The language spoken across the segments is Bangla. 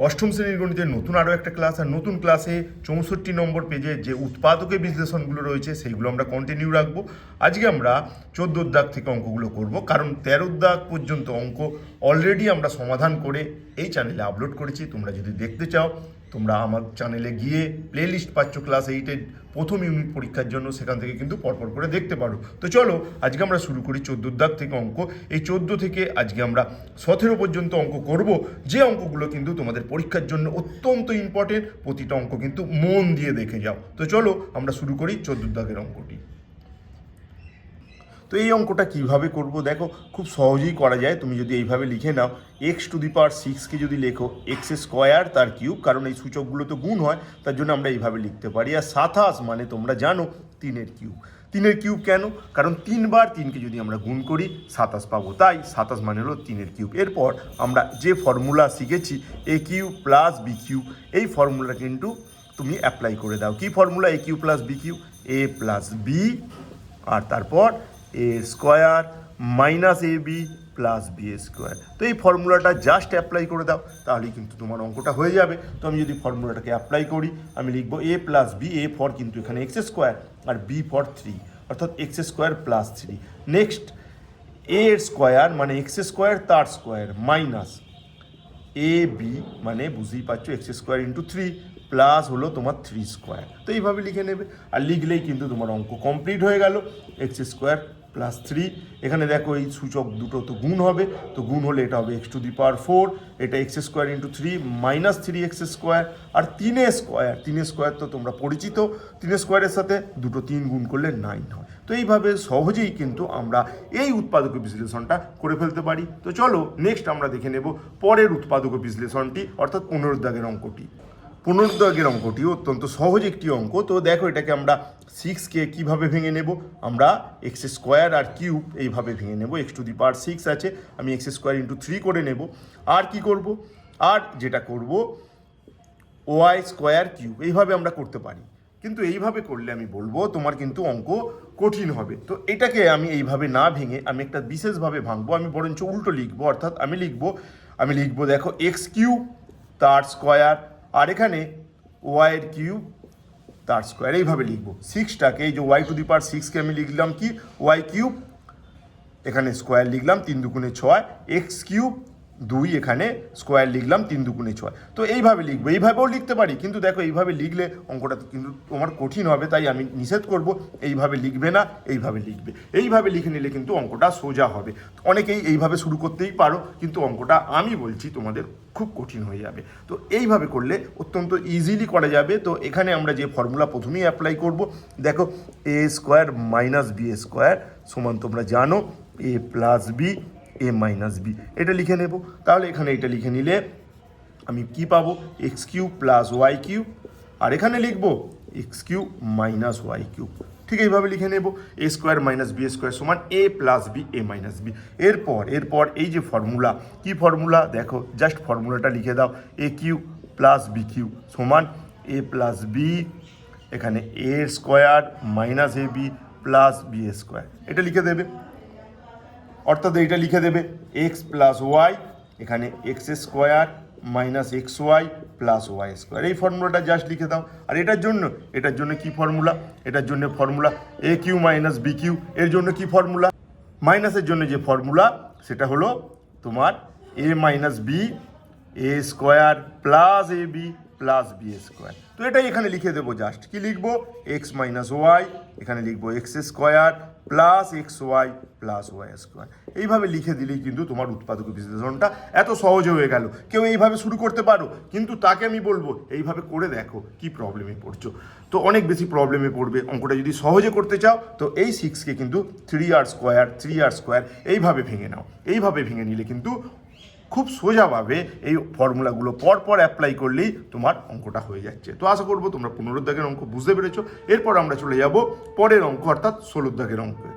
অষ্টম শ্রেণীর গণিতের নতুন আরও একটা ক্লাস, আর নতুন ক্লাসে 64 নম্বর পেজে যে উৎপাদকের বিশ্লেষণগুলো রয়েছে সেইগুলো আমরা কন্টিনিউ রাখবো। আজকে আমরা 14 দাগ থেকে অঙ্কগুলো করব, কারণ 13 দাগ পর্যন্ত অঙ্ক অলরেডি আমরা সমাধান করে এই চ্যানেলে আপলোড করেছি। তোমরা যদি দেখতে চাও তোমরা আমার চ্যানেলে গিয়ে প্লে লিস্ট পাচ্ছ ক্লাস 8-এর প্রথম ইউনিট পরীক্ষার জন্য, সেখান থেকে কিন্তু পরপর করে দেখতে পারো। তো চলো আজকে আমরা শুরু করি 14 দাগ থেকে অঙ্ক। এই 14 থেকে আজকে আমরা 17 পর্যন্ত অঙ্ক করব, যে অঙ্কগুলো কিন্তু তোমাদের পরীক্ষার জন্য অত্যন্ত ইম্পর্টেন্ট। প্রতিটা অঙ্ক কিন্তু মন দিয়ে দেখে যাও। তো চলো আমরা শুরু করি 14 দাগের অঙ্কটি। তো এই অঙ্কটা কিভাবে করব দেখো, খুব সহজেই করা যায়। তুমি যদি এইভাবে লিখে নাও, x⁶কে যদি লেখো x² তার কিউব, কারণ এই সূচকগুলো তো গুণ হয়, তার জন্য আমরা এইভাবে লিখতে পারি। আর 27 মানে তোমরা জানো 3-এর কিউব। 3-এর কিউব কেন? কারণ 3 বার 3কে যদি আমরা গুণ করি 27 পাবো, তাই 27 মানে হলো 3-এর কিউব। এরপর আমরা যে ফর্মুলা শিখেছি a³ + b³ এই ফর্মুলা কিন্তু তুমি অ্যাপ্লাই করে দাও। কি formula? a³ + b³ a + b, আর তারপর a² - ab + b²। তো এই ফর্মুলাটা জাস্ট অ্যাপ্লাই করে দাও, তাহলেই কিন্তু তোমার অঙ্কটা হয়ে যাবে। তো আমি যদি ফর্মুলাটাকে অ্যাপ্লাই করি, আমি লিখবো a + b, a ফর কিন্তু এখানে x² আর b ফর 3, অর্থাৎ x² + 3। নেক্সট a² মানে x² তার স্কোয়ার মাইনাস ab মানে বুঝতেই পারছো x² × 3 প্লাস হলো তোমার 3²। তো এইভাবে লিখে নেবে, আর লিখলেই কিন্তু তোমার অঙ্ক কমপ্লিট হয়ে গেল। x² + 3, এখানে দেখো এই সূচক দুটো তো গুণ হবে, তো গুণ হলে এটা হবে x⁴, এটা x² × 3 - 3x², আর 3² তো তোমরা পরিচিত, 3² সাথে দুটো 3 গুণ করলে 9 হয়। তো এইভাবে সহজেই কিন্তু আমরা এই উৎপাদক বিশ্লেষণটা করে ফেলতে পারি। তো চলো নেক্সট আমরা দেখে নেব পরের উৎপাদক বিশ্লেষণটি, অর্থাৎ 15 দাগের অঙ্কটি। 15 দাগের অঙ্কটি অত্যন্ত সহজ একটি অঙ্ক। তো দেখো এটাকে আমরা 6কে কীভাবে ভেঙে নেব, আমরা x² আর কিউব এইভাবে ভেঙে নেব। x⁶ আছে, আমি x² × 3 করে নেব। আর কি করব? আর যেটা করব y² এইভাবে আমরা করতে পারি, কিন্তু এইভাবে করলে আমি বলবো তোমার কিন্তু অঙ্ক কঠিন হবে। তো এটাকে আমি এইভাবে না ভেঙে আমি একটা বিশেষভাবে ভাঙবো, আমি বরঞ্চ উল্টো লিখবো। অর্থাৎ আমি লিখবো দেখো x³ তার স্কোয়ার, আর এখানে y³ তার স্কোয়ার, এইভাবে লিখবো। 6টাকে, এই যে y⁶কে আমি লিখলাম কি y³, এখানে স্কোয়ার লিখলাম 3 × 2 = 6, x³ 2, এখানে স্কোয়ার লিখলাম 3 × 2 = 6। তো এইভাবে লিখবো, এইভাবেও লিখতে পারি, কিন্তু দেখো এইভাবে লিখলে অঙ্কটা কিন্তু তোমার কঠিন হবে, তাই আমি নিষেধ করব এইভাবে লিখবে না, এইভাবে লিখবে। এইভাবে লিখে নিলে কিন্তু অঙ্কটা সোজা হবে। অনেকেই এইভাবে শুরু করতেই পারো, কিন্তু অঙ্কটা আমি বলছি তোমাদের খুব কঠিন হয়ে যাবে। তো এইভাবে করলে অত্যন্ত ইজিলি করা যাবে। তো এখানে আমরা যে ফর্মুলা প্রথমেই অ্যাপ্লাই করব, দেখো a² - b² সমান তোমরা জানো a + b a - b, এটা লিখে নেব। তাহলে এখানে এটা লিখে নিলে আমি কি পাবো? x³ + y³, আর এখানে লিখব x³ - y³। ঠিক এইভাবে লিখে নেব a² - b² সমান a + b a - b। এরপর এই যে ফর্মুলা, কি ফর্মুলা দেখো, জাস্ট ফর্মুলাটা লিখে দাও। a³ + b³ সমান a + b, এখানে a² - ab + b², এটা লিখে দেবে। অর্থাৎ এইটা লিখে দেবে x + y, এখানে x² - xy + y²। এই ফর্মুলাটা জাস্ট লিখে দাও। আর এটার জন্য কি ফর্মুলা? এটার জন্য ফর্মুলা a³ - b³। এর জন্য কি ফর্মুলা? মাইনাসের জন্য যে ফর্মুলা সেটা হলো তোমার a - b a² + ab + b²। তো এটাই এখানে লিখে দেবো। জাস্ট কি লিখবো? x - y, এখানে লিখবো x² + xy + y²। এইভাবে লিখে দিলেই কিন্তু তোমার উৎপাদক বিশ্লেষণটা এত সহজ হয়ে গেল। কেউ এইভাবে শুরু করতে পারো, কিন্তু তাকে আমি বলবো এইভাবে করে দেখো কি প্রবলেমে পড়ছো। তো অনেক বেশি প্রবলেমে পড়বে। অঙ্কটা যদি সহজে করতে চাও তো এই 6কে কিন্তু 3r² এইভাবে ভেঙে নাও। এইভাবে ভেঙে নিলে কিন্তু খুব সোজাভাবে এই ফর্মুলাগুলো পরপর অ্যাপ্লাই করলেই তোমার অঙ্কটা হয়ে যাচ্ছে। তো আশা করবো তোমরা 15 দাগের অঙ্ক বুঝতে পেরেছো। এরপর আমরা চলে যাব পরের অঙ্ক, অর্থাৎ 16 দাগের অঙ্কে।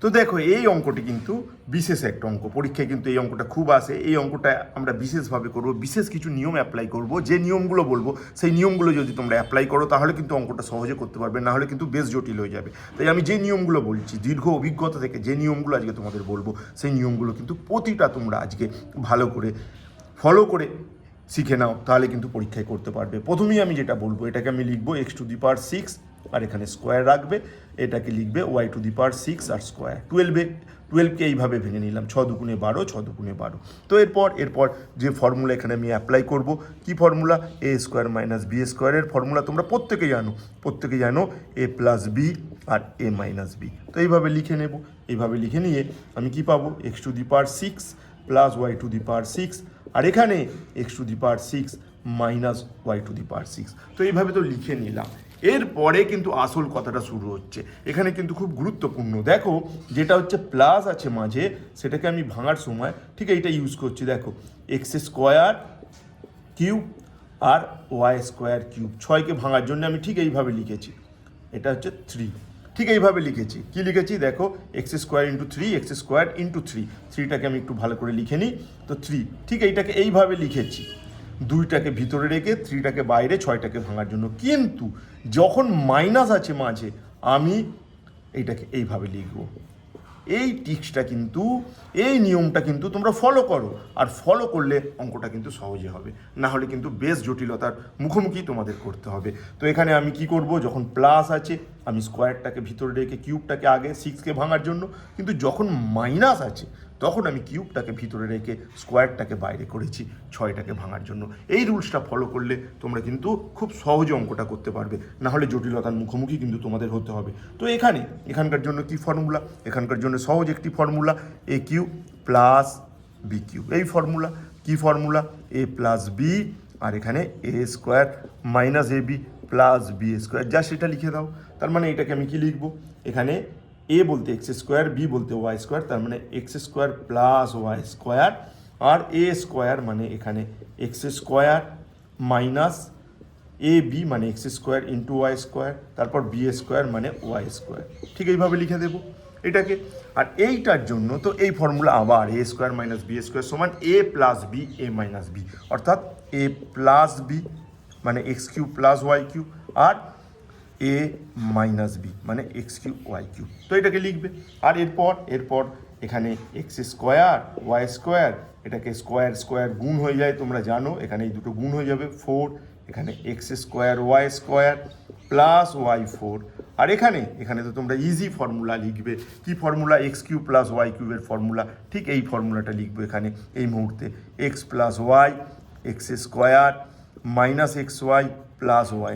তো দেখো এই অঙ্কটি কিন্তু বিশেষ একটা অঙ্ক, পরীক্ষায় কিন্তু এই অঙ্কটা খুব আসে। এই অঙ্কটা আমরা বিশেষভাবে করব, বিশেষ কিছু নিয়ম অ্যাপ্লাই করব। যে নিয়মগুলো বলবো সেই নিয়মগুলো যদি তোমরা অ্যাপ্লাই করো তাহলে কিন্তু অঙ্কটা সহজে করতে পারবে, না হলে কিন্তু বেশ জটিল হয়ে যাবে। তাই আমি যে নিয়মগুলো বলছি, দীর্ঘ অভিজ্ঞতা থেকে যে নিয়মগুলো আজকে তোমাদের বলবো, সেই নিয়মগুলো কিন্তু প্রতিটা তোমরা আজকে ভালো করে ফলো করে শিখে নাও, তাহলে কিন্তু পরীক্ষায় করতে পারবে। প্রথমেই আমি যেটা বলবো, এটাকে আমি লিখবো x⁶, আর এখানে স্কোয়ার রাখবে, এটাকে লিখবে y⁶ আর স্কোয়ার। 12কে এইভাবে ভেঙে নিলাম, 6 দুগুণে 12, 6 দুগুণে 12। তো এরপর যে ফর্মুলা এখানে আমি অ্যাপ্লাই করব, কি ফর্মুলা? a² - b² ফর্মুলা তোমরা প্রত্যেকে জানো a+b আর a-b। তো এইভাবে লিখে নেব, এইভাবে লিখে নিয়ে আমি কি পাবো? x⁶ প্লাস y⁶, আর এখানে x⁶ মাইনাস y⁶। তো এইভাবে তো লিখে নিলাম। এরপরে কিন্তু আসল কথাটা শুরু হচ্ছে, এখানে কিন্তু খুব গুরুত্বপূর্ণ। দেখো, যেটা হচ্ছে প্লাস আছে মাঝে, সেটাকে আমি ভাঙার সময় ঠিক এইটা ইউজ করছি। দেখো, x² আর y² 6কে ভাঙার জন্য আমি ঠিক এইভাবে লিখেছি, এটা হচ্ছে 3। ঠিক এইভাবে লিখেছি, কি লিখেছি দেখো, x² × 3, x² × 3। 3টাকে আমি একটু ভালো করে লিখে নিই, তো 3। ঠিক এইটাকে এইভাবে লিখেছি, 2টাকে ভিতরে রেখে 3টাকে বাইরে, 6টাকে ভাঙার জন্য। কিন্তু যখন মাইনাস আছে মাঝে, আমি এইটাকে এইভাবে লিখবো। এই টিক্সটা কিন্তু, এই নিয়মটা কিন্তু তোমরা ফলো করো, আর ফলো করলে অঙ্কটা কিন্তু সহজে হবে, না হলে কিন্তু বেশ জটিলতার মুখোমুখি তোমাদের করতে হবে। তো এখানে আমি কি করব, যখন প্লাস আছে আমি স্কোয়ারটাকে ভিতরে রেখে কিউবটাকে আগে 6কে ভাঙার জন্য, কিন্তু যখন মাইনাস আছে তখন আমি কিউবটাকে ভিতরে রেখে স্কোয়ারটাকে বাইরে করেছি 6টাকে ভাঙার জন্য। এই রুলসটা ফলো করলে তোমরা কিন্তু খুব সহজে অঙ্কটা করতে পারবে, না হলে জটিলতার মুখোমুখি কিন্তু তোমাদের হতে হবে। তো এখানকার জন্য কি ফর্মুলা? এখানকার জন্য সহজ একটি ফর্মুলা, a³ + b³। এই ফর্মুলা কি ফর্মুলা? a+b, আর এখানে a² - ab + b²। যা সেটা লিখে দাও। তার মানে এটাকে আমি কি লিখবো? এখানে a বলতে x², b বলতে y², তার মানে x² + y², আর a² মানে এখানে x² - ab মানে x² × y², তারপর b² মানে y²। ঠিক এইভাবে লিখে দেবো এটাকে। আর এইটার জন্য তো এই ফর্মুলা আবার a² - b² সমান a + b a - b, অর্থাৎ a+b মানে x³ + y³ R a - b মানে x³ y³। তো এটাকে লিখবে। আর এরপর এখানে x² y², এটাকে স্কোয়ার গুণ হয়ে যায়, তোমরা জানো, এখানে এই দুটো গুণ হয়ে যাবে 4, এখানে x² y² প্লাস y4। আর এখানে তো তোমরা ইজি ফর্মুলা লিখবে, কি ফর্মুলা? x³ + y³ এর ফর্মুলা। ঠিক এই ফর্মুলাটা লিখবো এখানে এই মুহূর্তে, x + y x² - xy plus y²।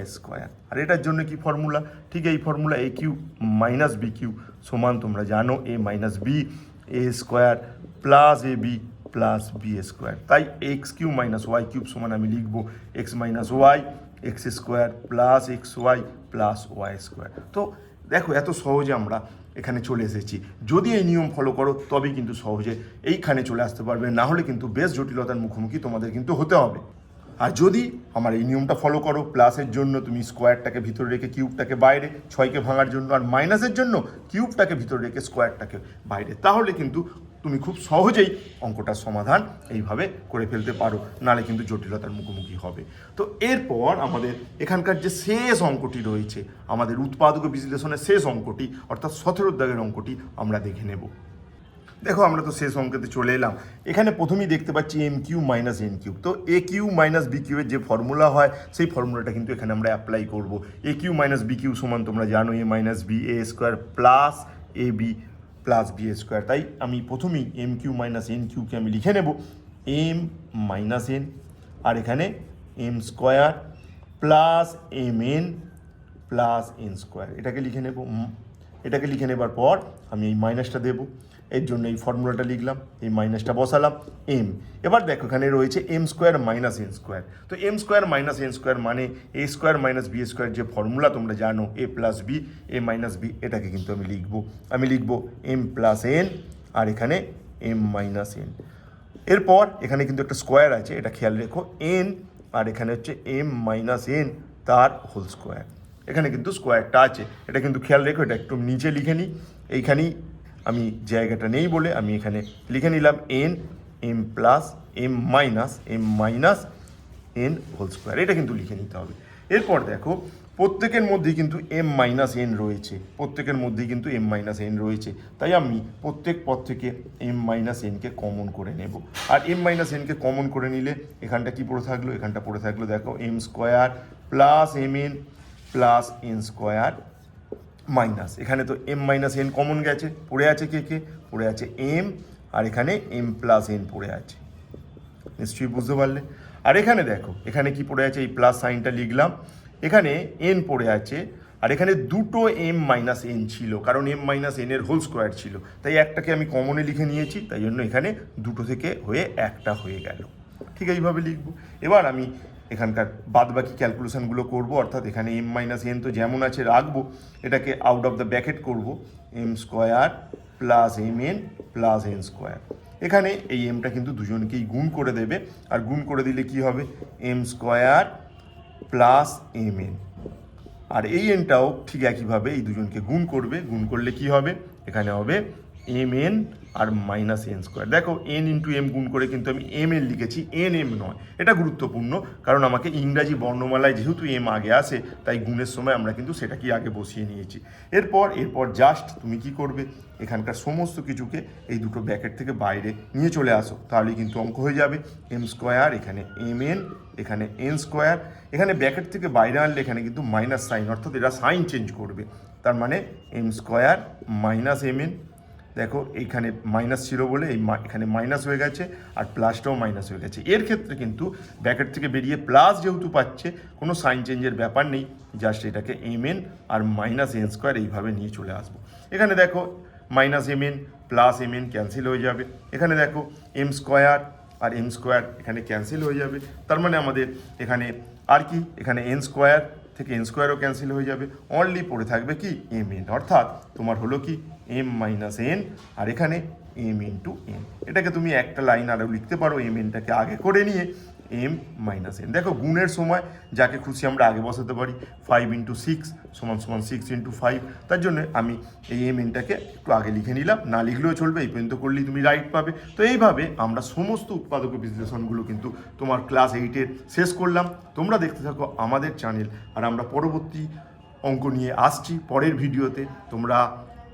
আর এটার জন্য কি ফর্মুলা? ঠিক এই ফর্মুলা, a³ - b³ সমান তোমরা জানো a - b a² plus ab plus b²। তাই x³ - y³ সমান আমি লিখবো x - y x² plus xy plus y²। তো দেখো, এত সহজে আমরা এখানে চলে এসেছি। যদি এই নিয়ম ফলো করো তবেই কিন্তু সহজে এইখানে চলে আসতে পারবে, না হলে কিন্তু বেশ জটিলতার মুখোমুখি তোমাদের কিন্তু হতে হবে। আর যদি আমার এই নিয়মটা ফলো করো, প্লাসের জন্য তুমি স্কোয়ারটাকে ভিতরে রেখে কিউবটাকে বাইরে, 6কে ভাঙার জন্য, আর মাইনাসের জন্য কিউবটাকে ভিতরে রেখে স্কোয়ারটাকে বাইরে, তাহলে কিন্তু তুমি খুব সহজেই অঙ্কটার সমাধান এইভাবে করে ফেলতে পারো, নাহলে কিন্তু জটিলতার মুখোমুখি হবে। তো এরপর আমাদের এখানকার যে শেষ অঙ্কটি রয়েছে, আমাদের উৎপাদক বিশ্লেষণের শেষ অঙ্কটি, অর্থাৎ 17 দাগের অঙ্কটি আমরা দেখে নেব। দেখো, আমরা তো শেষ অঙ্কেতে চলে এলাম। এখানে প্রথমেই দেখতে পাচ্ছি m³ - n³। তো a³ - b³ এর যে ফর্মুলা হয়, সেই ফর্মুলাটা কিন্তু এখানে আমরা অ্যাপ্লাই করব। a³ - b³ সমান তোমরা জানো a - b a² plus ab plus b²। তাই আমি প্রথমেই m³ - n³ আমি লিখে নেব m - n, আর এখানে m² plus mn plus n²। এটাকে লিখে নেব। এটাকে লিখে নেবার পর আমি এই মাইনাসটা দেবো, এর জন্য এই ফর্মুলাটা লিখলাম, এই মাইনাসটা বসালাম m। এবার দেখো, এখানে রয়েছে m² - n²। তো m² - n² মানে a² - b² যে ফর্মুলা তোমরা জানো a + b a - b, এটাকে কিন্তু আমি লিখবো m + n, আর এখানে m - n। এরপর এখানে কিন্তু একটা স্কোয়ার আছে, এটা খেয়াল রেখো, n, আর এখানে হচ্ছে m - n তার হোল স্কোয়ার। এখানে কিন্তু স্কোয়ারটা আছে, এটা কিন্তু খেয়াল রেখো। এটা একটু নিচে লিখে নিই, এইখানেই আমি জায়গাটা নেই বলে আমি এখানে লিখে নিলাম m - n হোল স্কোয়ার। এটা কিন্তু লিখে নিতে হবে। এরপর দেখো, প্রত্যেকের মধ্যেই কিন্তু এম মাইনাস এন রয়েছে, প্রত্যেকের মধ্যেই কিন্তু এম মাইনাস এন রয়েছে। তাই আমি প্রত্যেক পদ থেকে এম মাইনাস এনকে কমন করে নেব। আর এম মাইনাস এনকে কমন করে নিলে এখানটা কি পড়ে থাকলো, এখানটা পড়ে থাকলো দেখো M square plus M N plus N square minus, এখানে তো এম মাইনাস এন কমন গেছে, পড়ে আছে কে কে, পড়ে আছে এম, আর এখানে এম প্লাস এন পড়ে আছে, নিশ্চয়ই বুঝতে পারলে। আর এখানে দেখো এখানে কি পড়ে আছে, এই প্লাস সাইনটা লিখলাম, এখানে এন পড়ে আছে, আর এখানে দুটো এম মাইনাস এন ছিল, কারণ এম মাইনাস এন এর হোল স্কোয়ার ছিল, তাই একটাকে আমি কমনে লিখে নিয়েছি, তাই জন্য এখানে দুটো থেকে হয়ে একটা হয়ে গেল। ঠিক এইভাবে লিখবো। এবার আমি এখানকার বাদবাকি ক্যালকুলেশনগুলো করবো, অর্থাৎ এখানে এম মাইনাস এন তো যেমন আছে রাখবো, এটাকে আউট অফ দ্য ব্র্যাকেট করবো, M square plus M N plus N square. এখানে এই এমটা কিন্তু দুজনকেই গুণ করে দেবে, আর গুণ করে দিলে কি হবে, M square plus M N, আর এই এনটাও ঠিক একইভাবে এই দুজনকে গুণ করবে, গুণ করলে কি হবে, এখানে হবে এম এন আর মাইনাস এন স্কোয়ার। দেখো এন ইন্টু এম গুণ করে কিন্তু আমি এম এন লিখেছি, এন এম নয়। এটা গুরুত্বপূর্ণ, কারণ আমাকে ইংরাজি বর্ণমালায় যেহেতু এম আগে আসে, তাই গুণের সময় আমরা কিন্তু সেটাকেই আগে বসিয়ে নিয়েছি। এরপর জাস্ট তুমি কি করবে, এখানকার সমস্ত কিছুকে এই দুটো ব্র্যাকেট থেকে বাইরে নিয়ে চলে আসো, তাহলেই কিন্তু অঙ্ক হয়ে যাবে। এম স্কোয়ার এখানে এম এন, এখানে এন স্কোয়ার, এখানে ব্র্যাকেট থেকে বাইরে আনলে এখানে কিন্তু মাইনাস সাইন, অর্থাৎ এরা সাইন চেঞ্জ করবে, তার মানে M square minus M N. দেখো এইখানে মাইনাস ছিল বলে এখানে মাইনাস হয়ে গেছে, আর প্লাসটাও মাইনাস হয়ে গেছে। এর ক্ষেত্রে কিন্তু ব্র্যাকেট থেকে বেরিয়ে প্লাস যেহেতু পাচ্ছে, কোনো সাইন চেঞ্জের ব্যাপার নেই, জাস্ট এটাকে এম এন আর মাইনাস এন স্কোয়ার এইভাবে নিয়ে চলে আসবো। এখানে দেখো minus M N plus M N cancel হয়ে যাবে, এখানে দেখো এম স্কোয়ার আর এম স্কোয়ার এখানে ক্যান্সেল হয়ে যাবে, তার মানে আমাদের এখানে আর কি, এখানে এন স্কোয়ার থেকে এন স্কোয়ারও ক্যান্সেল হয়ে যাবে, অনলি পড়ে থাকবে কি এম এন, অর্থাৎ তোমার হলো কি এম মাইনাস এন, আর এখানে এম ইন্টু এন। এটাকে তুমি একটা লাইন আরও লিখতে পারো, এম এনটাকে আগে করে নিয়ে এম মাইনাস এন। দেখো গুণের সময় যাকে খুশি আমরা আগে বসাতে পারি, 5 ইন্টু 6 সমান সমান 6 ইন্টু 5, তার জন্য আমি এই এম এনটাকে একটু আগে লিখে নিলাম, না লিখলেও চলবে, এই পর্যন্ত করলেই তুমি রাইট পাবে। তো এইভাবে আমরা সমস্ত উৎপাদক বিশ্লেষণগুলো কিন্তু তোমার ক্লাস 8-এর শেষ করলাম। তোমরা দেখতে থাকো আমাদের চ্যানেল, আর আমরা পরবর্তী অঙ্ক নিয়ে আসছি পরের ভিডিওতে। তোমরা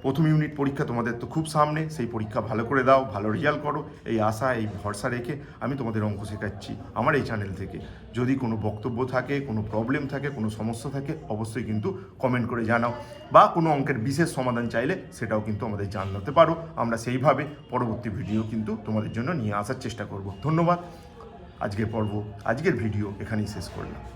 প্রথম ইউনিট পরীক্ষা তোমাদের তো খুব সামনে, সেই পরীক্ষা ভালো করে দাও, ভালো রেজাল্ট করো, এই আশা এই ভরসা রেখে আমি তোমাদের অঙ্ক শেখাচ্ছি আমার এই চ্যানেল থেকে। যদি কোনো বক্তব্য থাকে, কোনো প্রবলেম থাকে, কোনো সমস্যা থাকে, অবশ্যই কিন্তু কমেন্ট করে জানাও, বা কোনো অঙ্কের বিশেষ সমাধান চাইলে সেটাও কিন্তু আমাদের জানাতে পারো, আমরা সেইভাবে পরবর্তী ভিডিও কিন্তু তোমাদের জন্য নিয়ে আসার চেষ্টা করব। ধন্যবাদ। আজকের ভিডিও এখানেই শেষ করলাম।